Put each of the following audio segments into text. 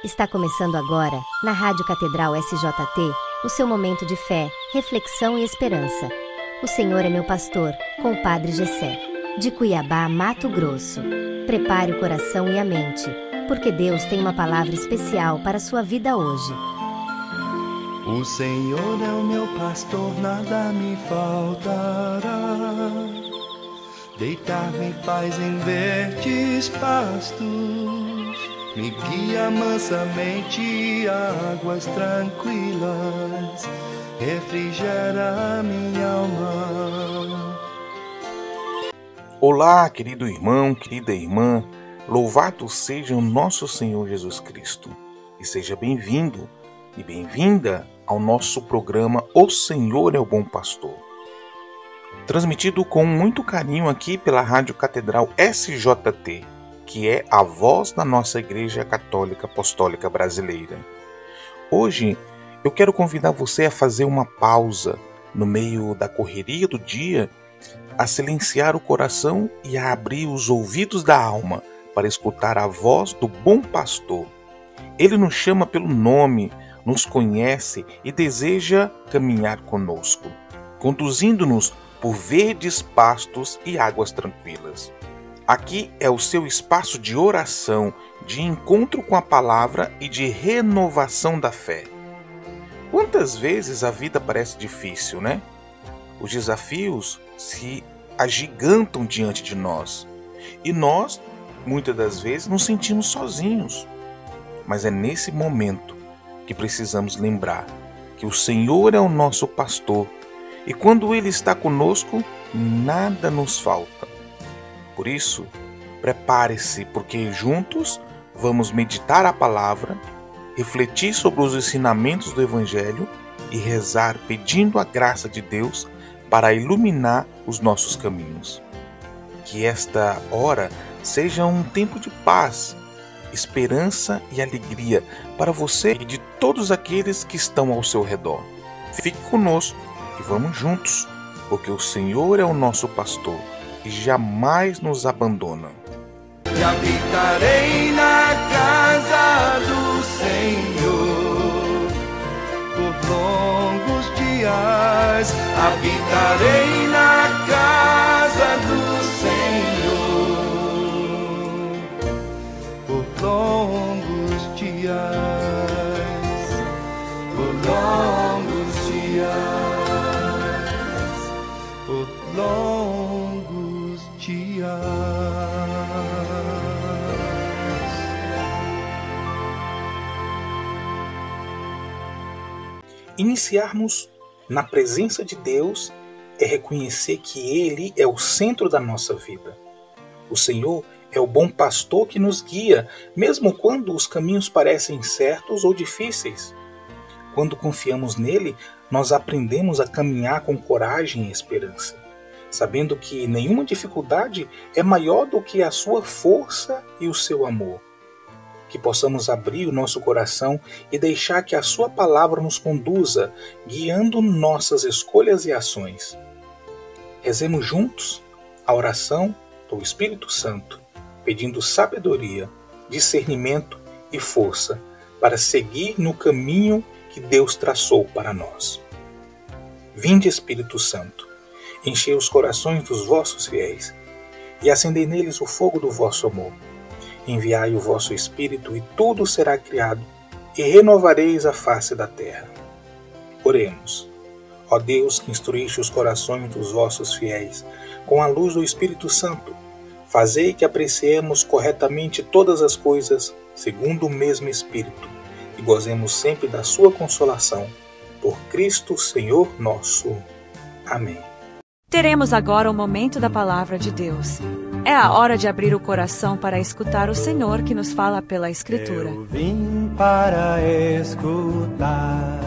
Está começando agora, na Rádio Catedral SJT, o seu momento de fé, reflexão e esperança. O Senhor é meu pastor, com o Padre Gessé, de Cuiabá, Mato Grosso. Prepare o coração e a mente, porque Deus tem uma palavra especial para a sua vida hoje. O Senhor é o meu pastor, nada me faltará. Deitar-me faz em verdes pastos, me guia mansamente a águas tranquilas, refrigera minha alma. Olá, querido irmão, querida irmã, louvado seja o nosso Senhor Jesus Cristo. E seja bem-vindo e bem-vinda ao nosso programa O Senhor é o Bom Pastor. Transmitido com muito carinho aqui pela Rádio Catedral SJT, que é a voz da nossa Igreja Católica Apostólica Brasileira. Hoje eu quero convidar você a fazer uma pausa no meio da correria do dia, a silenciar o coração e a abrir os ouvidos da alma para escutar a voz do bom pastor. Ele nos chama pelo nome, nos conhece e deseja caminhar conosco, conduzindo-nos por verdes pastos e águas tranquilas. Aqui é o seu espaço de oração, de encontro com a palavra e de renovação da fé. Quantas vezes a vida parece difícil, né? Os desafios se agigantam diante de nós e nós, muitas das vezes, nos sentimos sozinhos. Mas é nesse momento que precisamos lembrar que o Senhor é o nosso pastor e quando Ele está conosco, nada nos falta. Por isso, prepare-se, porque juntos vamos meditar a palavra, refletir sobre os ensinamentos do Evangelho e rezar pedindo a graça de Deus para iluminar os nossos caminhos. Que esta hora seja um tempo de paz, esperança e alegria para você e de todos aqueles que estão ao seu redor. Fique conosco e vamos juntos, porque o Senhor é o nosso pastor e jamais nos abandona. E habitarei na casa do Senhor por longos dias. Habitarei na casa do Senhor por longos dias. Por longos dias. Por longos dias. Iniciarmos na presença de Deus é reconhecer que Ele é o centro da nossa vida. O Senhor é o bom pastor que nos guia, mesmo quando os caminhos parecem incertos ou difíceis. Quando confiamos nele, nós aprendemos a caminhar com coragem e esperança, sabendo que nenhuma dificuldade é maior do que a sua força e o seu amor. Que possamos abrir o nosso coração e deixar que a sua palavra nos conduza, guiando nossas escolhas e ações. Rezemos juntos a oração do Espírito Santo, pedindo sabedoria, discernimento e força para seguir no caminho que Deus traçou para nós. Vinde, Espírito Santo, enchei os corações dos vossos fiéis e acendei neles o fogo do vosso amor. Enviai o vosso Espírito e tudo será criado e renovareis a face da terra. Oremos. Ó Deus, que instruíste os corações dos vossos fiéis com a luz do Espírito Santo, fazei que apreciemos corretamente todas as coisas segundo o mesmo Espírito e gozemos sempre da sua consolação. Por Cristo, Senhor nosso. Amém. Teremos agora o momento da Palavra de Deus. É a hora de abrir o coração para escutar o Senhor que nos fala pela Escritura. Eu vim para escutar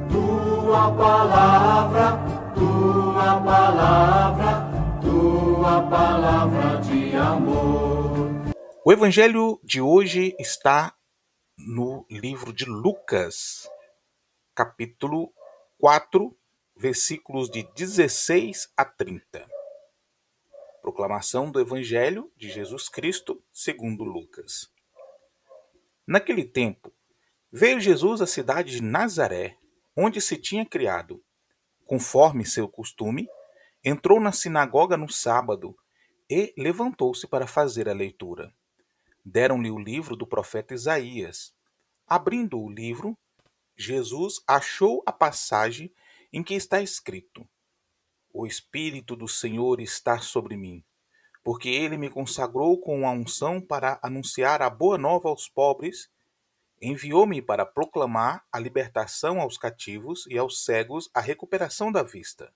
tua palavra, tua palavra, tua palavra de amor. O Evangelho de hoje está no livro de Lucas, capítulo 4, versículos de 16 a 30. Proclamação do Evangelho de Jesus Cristo segundo Lucas. Naquele tempo, Veio Jesus à cidade de Nazaré, onde se tinha criado. Conforme seu costume, entrou na sinagoga no sábado e levantou-se para fazer a leitura. Deram-lhe o livro do profeta Isaías. Abrindo o livro, Jesus achou a passagem em que está escrito: O Espírito do Senhor está sobre mim, porque ele me consagrou com a unção para anunciar a boa nova aos pobres. Enviou-me para proclamar a libertação aos cativos e aos cegos a recuperação da vista,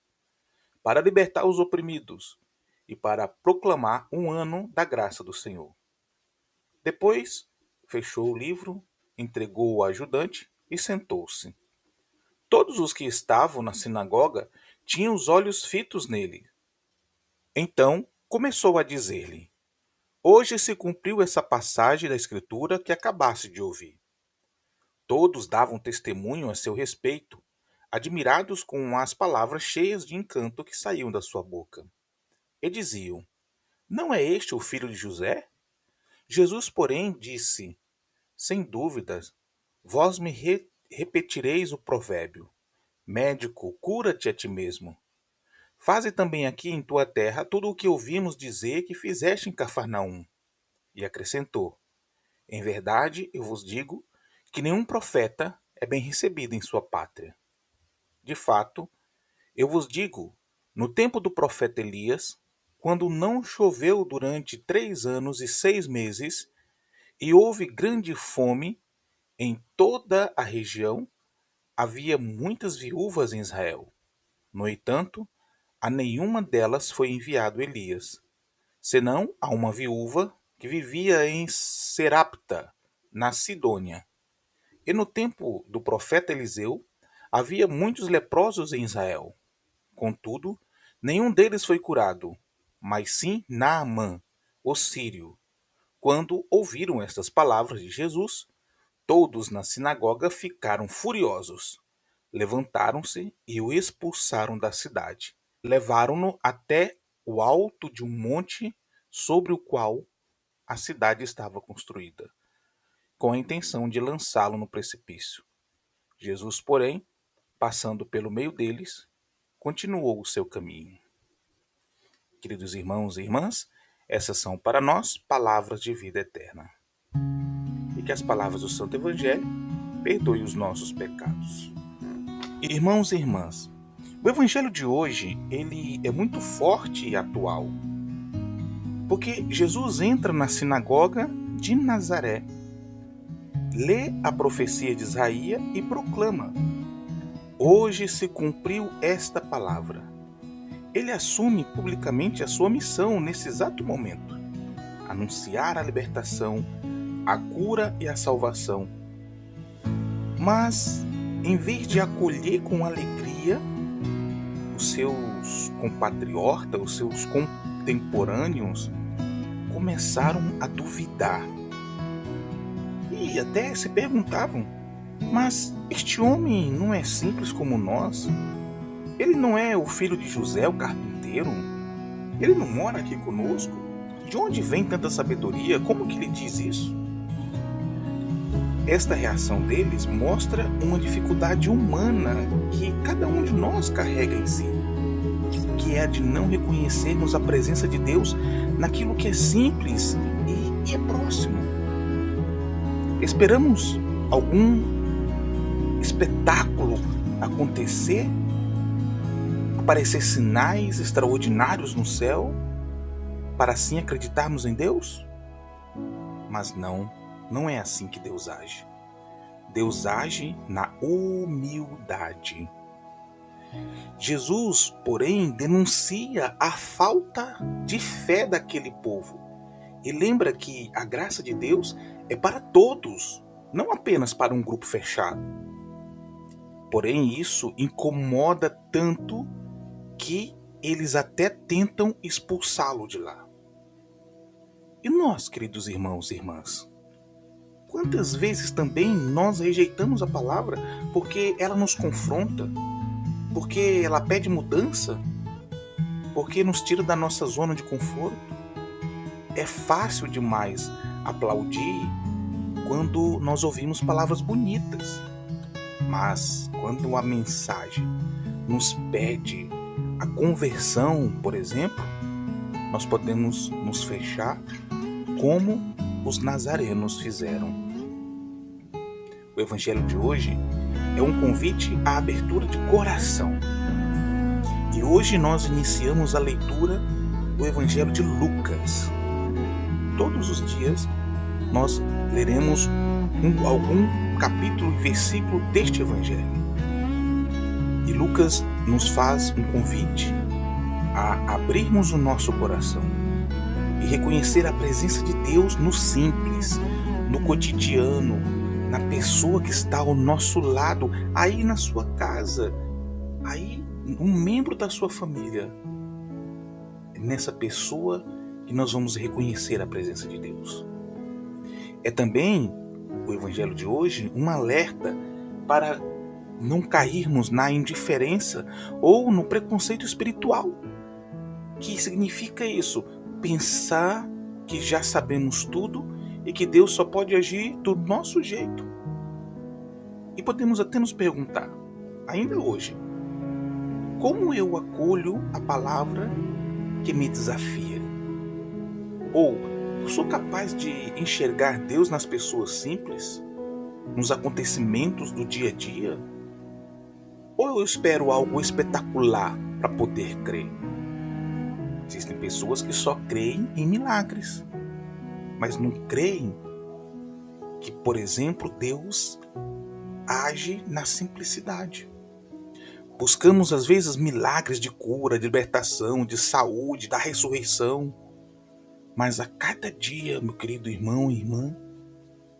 para libertar os oprimidos e para proclamar um ano da graça do Senhor. Depois, fechou o livro, entregou ao ajudante e sentou-se. Todos os que estavam na sinagoga tinham os olhos fitos nele. Então, começou a dizer-lhe: Hoje se cumpriu essa passagem da Escritura que acabaste de ouvir. Todos davam testemunho a seu respeito, admirados com as palavras cheias de encanto que saíam da sua boca. E diziam: Não é este o filho de José? Jesus, porém, disse: Sem dúvidas, vós me repetireis o provérbio: Médico, cura-te a ti mesmo. Faze também aqui em tua terra tudo o que ouvimos dizer que fizeste em Cafarnaum. E acrescentou: Em verdade, eu vos digo que nenhum profeta é bem recebido em sua pátria. De fato, eu vos digo, no tempo do profeta Elias, quando não choveu durante 3 anos e 6 meses, e houve grande fome em toda a região, havia muitas viúvas em Israel. No entanto, a nenhuma delas foi enviado Elias, senão a uma viúva que vivia em Serapta, na Sidônia. E no tempo do profeta Eliseu, havia muitos leprosos em Israel. Contudo, nenhum deles foi curado, mas sim Naamã, o sírio. Quando ouviram estas palavras de Jesus, todos na sinagoga ficaram furiosos. Levantaram-se e o expulsaram da cidade. Levaram-no até o alto de um monte sobre o qual a cidade estava construída, com a intenção de lançá-lo no precipício. Jesus, porém, passando pelo meio deles, continuou o seu caminho. Queridos irmãos e irmãs, essas são para nós palavras de vida eterna. E que as palavras do Santo Evangelho perdoem os nossos pecados. Irmãos e irmãs, o Evangelho de hoje ele é muito forte e atual, porque Jesus entra na sinagoga de Nazaré, lê a profecia de Isaías e proclama: Hoje se cumpriu esta palavra. Ele assume publicamente a sua missão nesse exato momento: anunciar a libertação, a cura e a salvação. Mas, em vez de acolher com alegria os seus compatriotas, os seus contemporâneos, começaram a duvidar. E até se perguntavam: mas este homem não é simples como nós? Ele não é o filho de José, o carpinteiro? Ele não mora aqui conosco? De onde vem tanta sabedoria? Como que ele diz isso? Esta reação deles mostra uma dificuldade humana que cada um de nós carrega em si, que é a de não reconhecermos a presença de Deus naquilo que é simples e é próximo. Esperamos algum espetáculo acontecer, aparecer sinais extraordinários no céu, para assim acreditarmos em Deus? Mas não é assim que Deus age. Deus age na humildade. Jesus, porém, denuncia a falta de fé daquele povo e lembra que a graça de Deus é para todos, não apenas para um grupo fechado. Porém, isso incomoda tanto que eles até tentam expulsá-lo de lá. E nós, queridos irmãos e irmãs, quantas vezes também nós rejeitamos a palavra porque ela nos confronta, porque ela pede mudança, porque nos tira da nossa zona de conforto? É fácil demais aplaudir quando nós ouvimos palavras bonitas. Mas quando a mensagem nos pede a conversão, por exemplo, nós podemos nos fechar como os nazarenos fizeram. O evangelho de hoje é um convite à abertura de coração. E hoje nós iniciamos a leitura do evangelho de Lucas. Todos os dias nós leremos algum capítulo e versículo deste evangelho. E Lucas nos faz um convite a abrirmos o nosso coração e reconhecer a presença de Deus no simples, no cotidiano, na pessoa que está ao nosso lado, aí na sua casa, aí um membro da sua família. É nessa pessoa que nós vamos reconhecer a presença de Deus. É também, o evangelho de hoje, um alerta para não cairmos na indiferença ou no preconceito espiritual. Que significa isso? Pensar que já sabemos tudo e que Deus só pode agir do nosso jeito. E podemos até nos perguntar, ainda hoje, como eu acolho a palavra que me desafia? Ou eu sou capaz de enxergar Deus nas pessoas simples, nos acontecimentos do dia a dia? Ou eu espero algo espetacular para poder crer? Existem pessoas que só creem em milagres, mas não creem que, por exemplo, Deus age na simplicidade. Buscamos às vezes milagres de cura, de libertação, de saúde, da ressurreição. Mas a cada dia, meu querido irmão e irmã,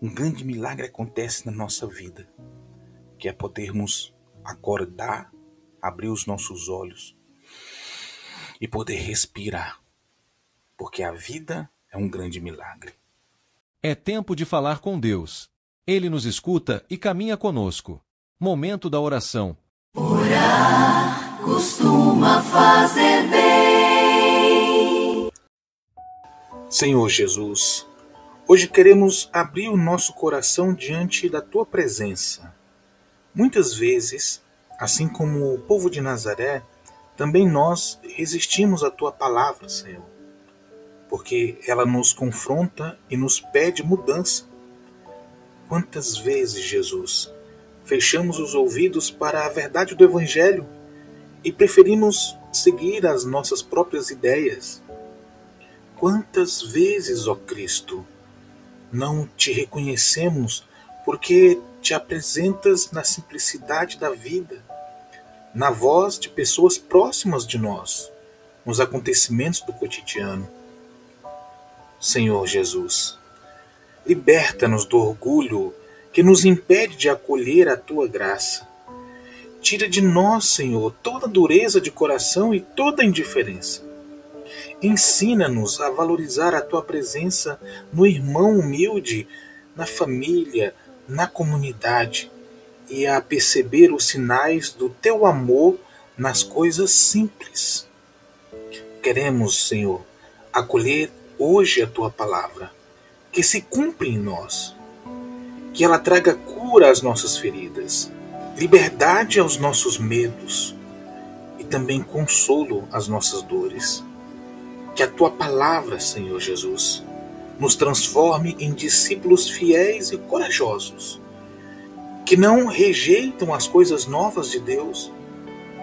um grande milagre acontece na nossa vida, que é podermos acordar, abrir os nossos olhos e poder respirar, porque a vida é um grande milagre. É tempo de falar com Deus. Ele nos escuta e caminha conosco. Momento da oração. Orar costuma fazer bem. Senhor Jesus, hoje queremos abrir o nosso coração diante da Tua presença. Muitas vezes, assim como o povo de Nazaré, também nós resistimos à Tua palavra, Senhor, porque ela nos confronta e nos pede mudança. Quantas vezes, Jesus, fechamos os ouvidos para a verdade do Evangelho e preferimos seguir as nossas próprias ideias? Quantas vezes, ó Cristo, não te reconhecemos porque te apresentas na simplicidade da vida, na voz de pessoas próximas de nós, nos acontecimentos do cotidiano? Senhor Jesus, liberta-nos do orgulho que nos impede de acolher a Tua graça. Tira de nós, Senhor, toda dureza de coração e toda indiferença. Ensina-nos a valorizar a Tua presença no irmão humilde, na família, na comunidade, e a perceber os sinais do Teu amor nas coisas simples. Queremos, Senhor, acolher hoje a Tua palavra, que se cumpre em nós, que ela traga cura às nossas feridas, liberdade aos nossos medos e também consolo às nossas dores. Que a Tua palavra, Senhor Jesus, nos transforme em discípulos fiéis e corajosos, que não rejeitam as coisas novas de Deus,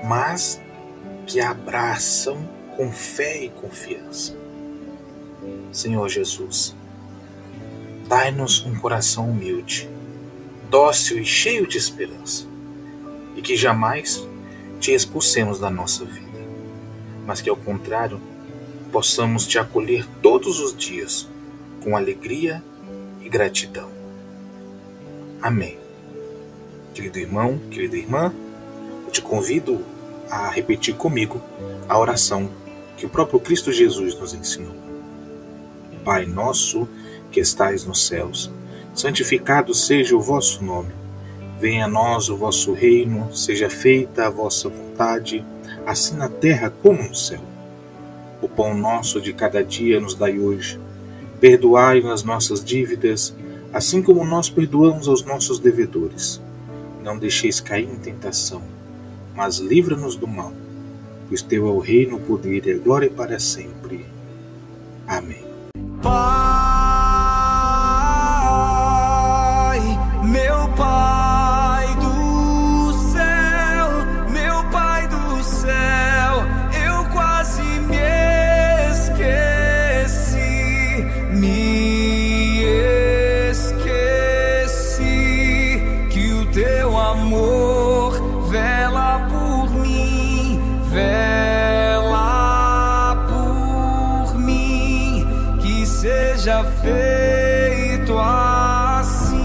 mas que a abraçam com fé e confiança. Senhor Jesus, dai-nos um coração humilde, dócil e cheio de esperança, e que jamais te expulsemos da nossa vida, mas que, ao contrário, possamos te acolher todos os dias com alegria e gratidão. Amém. Querido irmão, querida irmã, eu te convido a repetir comigo a oração que o próprio Cristo Jesus nos ensinou. Pai nosso que estais nos céus, santificado seja o vosso nome. Venha a nós o vosso reino, seja feita a vossa vontade, assim na terra como no céu. O pão nosso de cada dia nos dai hoje. Perdoai as nossas dívidas, assim como nós perdoamos aos nossos devedores. Não deixeis cair em tentação, mas livra-nos do mal, pois teu é o reino, o poder e a glória para sempre. Amém. Pai, meu Pai do céu, eu quase me esqueci que o teu amor vela por mim, que seja feito assim.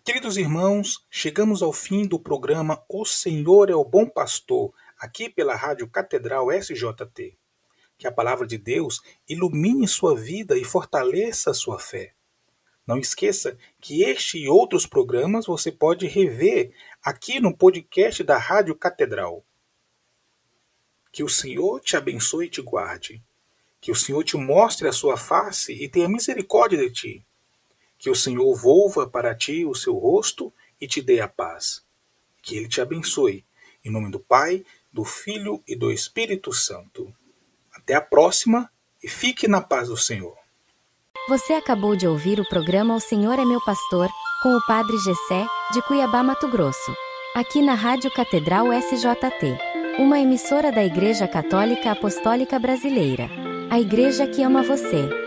Queridos irmãos, chegamos ao fim do programa O Senhor é o Bom Pastor, aqui pela Rádio Catedral SJT. Que a palavra de Deus ilumine sua vida e fortaleça sua fé. Não esqueça que este e outros programas você pode rever aqui no podcast da Rádio Catedral. Que o Senhor te abençoe e te guarde. Que o Senhor te mostre a sua face e tenha misericórdia de ti. Que o Senhor volva para ti o seu rosto e te dê a paz. Que Ele te abençoe. Em nome do Pai, do Filho e do Espírito Santo. Até a próxima e fique na paz do Senhor. Você acabou de ouvir o programa O Senhor é Meu Pastor, com o Padre Gessé, de Cuiabá, Mato Grosso. Aqui na Rádio Catedral SJT. Uma emissora da Igreja Católica Apostólica Brasileira. A igreja que ama você.